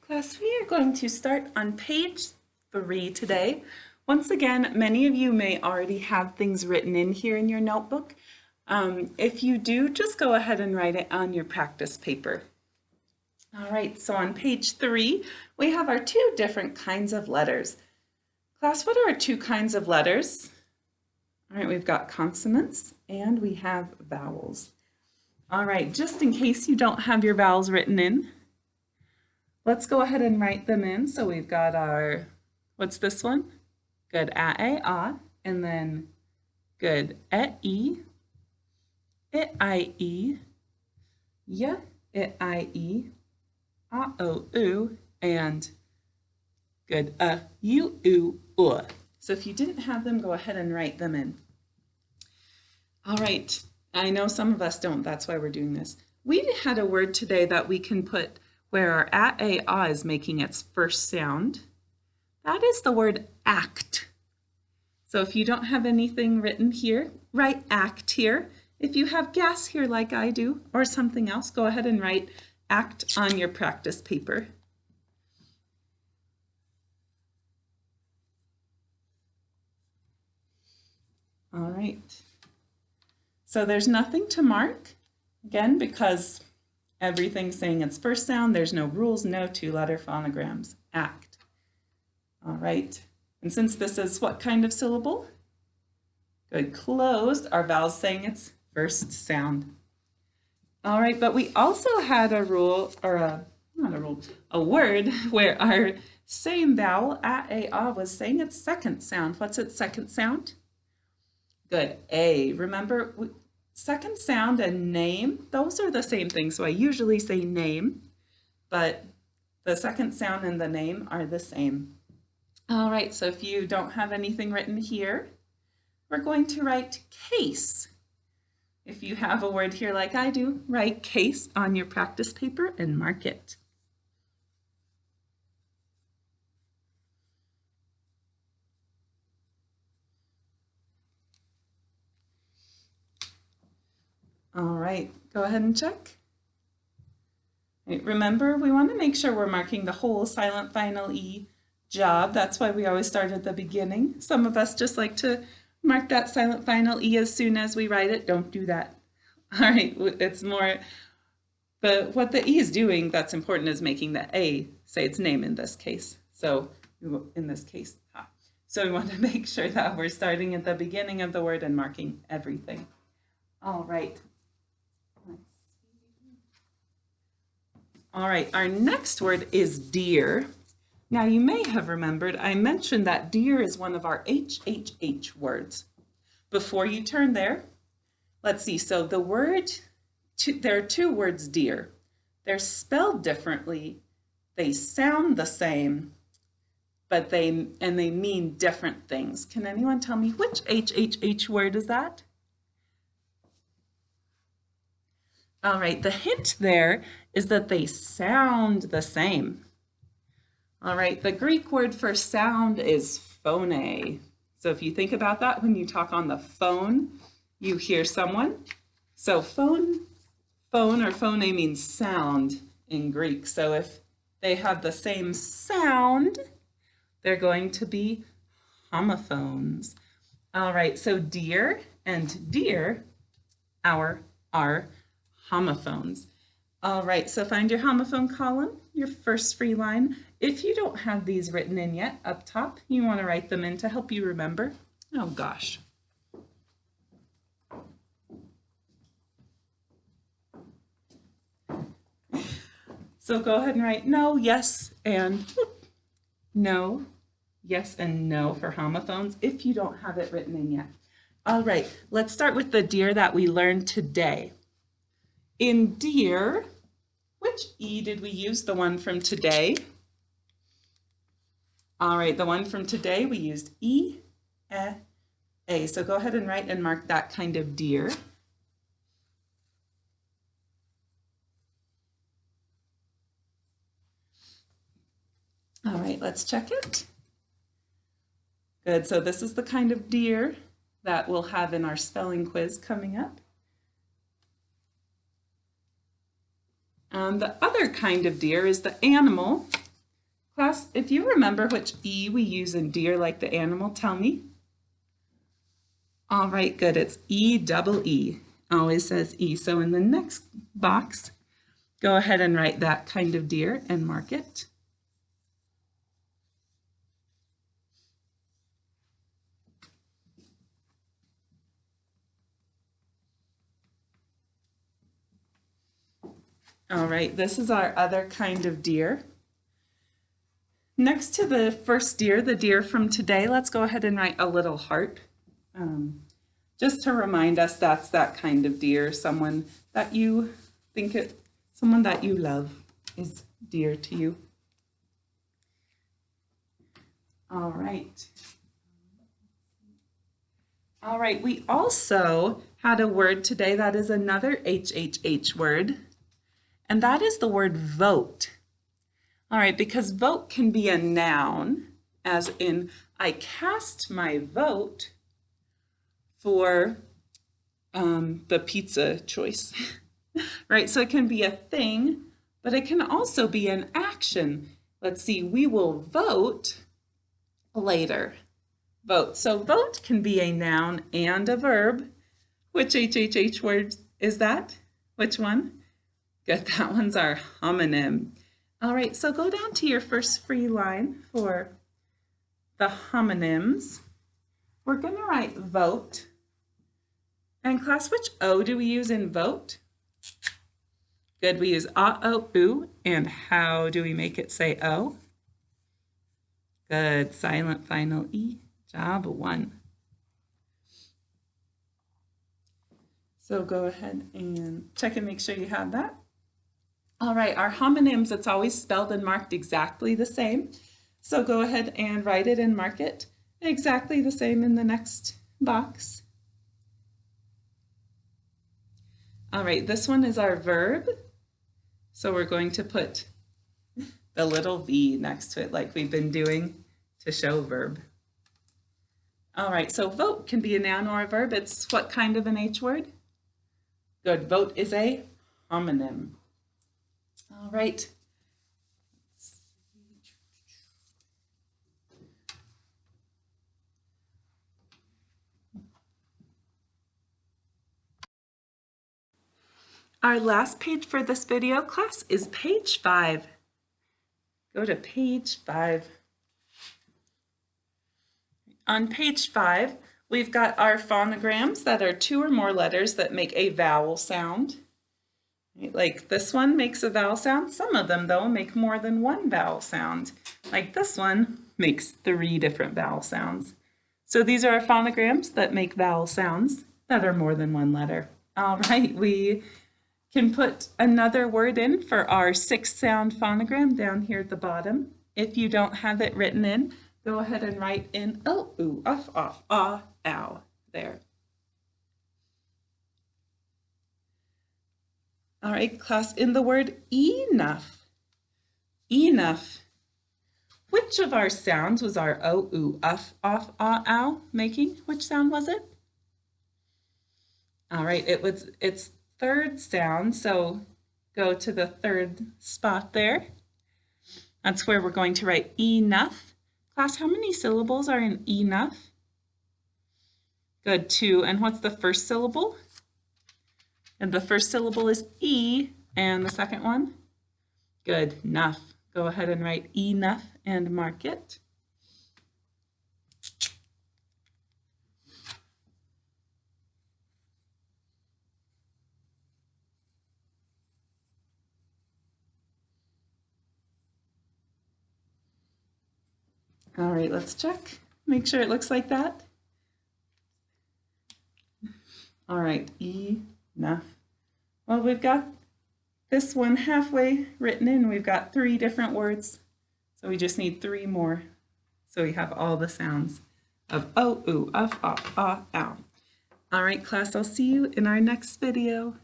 Class, we are going to start on page 3 today. Once again, many of you may already have things written in here in your notebook. If you do, just go ahead and write it on your practice paper. All right, so on page 3, we have our two different kinds of letters. Class, what are our two kinds of letters? All right, we've got consonants and we have vowels. All right, just in case you don't have your vowels written in, let's go ahead and write them in. So we've got our, what's this one? Good, a, and then good, e, I, y, I, o, u, and good, u, u. So if you didn't have them, go ahead and write them in. All right, I know some of us don't, that's why we're doing this. We had a word today that we can put where our a is making its first sound. That is the word act. So if you don't have anything written here, write act here. If you have gas here like I do, or something else, go ahead and write act on your practice paper. All right. So there's nothing to mark, again, because everything's saying its first sound. There's no rules, no two-letter phonograms. Act. All right. And since this is what kind of syllable? Good. Closed. Our vowel's saying its first sound. All right, but we also had a rule, or a word where our same vowel, a, was saying its second sound. What's its second sound? Good. A. Remember, second sound and name, those are the same thing. So I usually say name, but the second sound and the name are the same. All right, so if you don't have anything written here, we're going to write case. If you have a word here like I do, write case on your practice paper and mark it. All right, go ahead and check. Right, remember, we want to make sure we're marking the whole silent final E job. That's why we always start at the beginning. Some of us just like to mark that silent final E as soon as we write it. Don't do that. All right, it's more, but what the E is doing that's important is making the A say its name in this case. So in this case, so we want to make sure that we're starting at the beginning of the word and marking everything. All right. All right, our next word is dear. Now you may have remembered I mentioned that dear is one of our HHH words. Before you turn there, let's see, so the word, there are two words dear. They're spelled differently, they sound the same, but they mean different things. Can anyone tell me which HHH word is that? All right, the hint there is that they sound the same. All right, the Greek word for sound is phone. So if you think about that, when you talk on the phone, you hear someone. So phone or phone means sound in Greek. So if they have the same sound, they're going to be homophones. All right, so dear and dear are homophones. All right, so find your homophone column, your first free line. If you don't have these written in yet up top, you want to write them in to help you remember. Oh gosh. So go ahead and write no, yes, and no, yes, and no for homophones if you don't have it written in yet. All right, let's start with the dear that we learned today. In dear, which E did we use? The one from today? All right, the one from today, we used E, A. So go ahead and write and mark that kind of dear. All right, let's check it. Good, so this is the kind of deer that we'll have in our spelling quiz coming up. The other kind of deer is the animal Class, if you remember which E we use in deer like the animal, tell me. All right, good. It's E-double-E. Always says E. So in the next box, go ahead and write that kind of deer and mark it. All right, this is our other kind of deer. Next to the first deer, the deer from today, let's go ahead and write a little heart. Just to remind us that's that kind of deer, someone that you someone that you love is dear to you. All right. All right, we also had a word today that is another HHH word, and that is the word vote. All right, because vote can be a noun, as in I cast my vote for the pizza choice, right? So it can be a thing, but it can also be an action. Let's see, we will vote later. Vote. So vote can be a noun and a verb. Which HHH word is that? Which one? Good, that one's our homonym. All right, so go down to your first free line for the homonyms. We're going to write vote. And class, which O do we use in vote? Good, we use A-O-U. And how do we make it say O? Good, silent final E. Job 1. So go ahead and check and make sure you have that. All right, our homonyms, it's always spelled and marked exactly the same. So go ahead and write it and mark it exactly the same in the next box. All right, this one is our verb. So we're going to put the little V next to it like we've been doing to show verb. All right, so vote can be a noun or a verb. It's what kind of an H word? Good, vote is a homonym. All right. Our last page for this video class is page 5. Go to page 5. On page 5, we've got our phonograms that are 2 or more letters that make a vowel sound. Like this one makes a vowel sound. Some of them, though, make more than one vowel sound. Like this one makes 3 different vowel sounds. So these are our phonograms that make vowel sounds that are more than one letter. All right, we can put another word in for our 6-sound phonogram down here at the bottom. If you don't have it written in, go ahead and write in O, U, F, off, ah, ow, there. All right, class, in the word enough, enough, which of our sounds was our O, U, F, off, ah, ow making? Which sound was it? All right, its third sound, so go to the third spot there. That's where we're going to write enough. Class, how many syllables are in enough? Good, 2. And what's the first syllable? And the first syllable is E, and the second one? Good, enough. Go ahead and write enough and mark it. All right, let's check. Make sure it looks like that. All right, enough. Well, we've got this one halfway written in. We've got 3 different words, so we just need 3 more. So we have all the sounds of O, U, F, ah, ow. All right, class, I'll see you in our next video.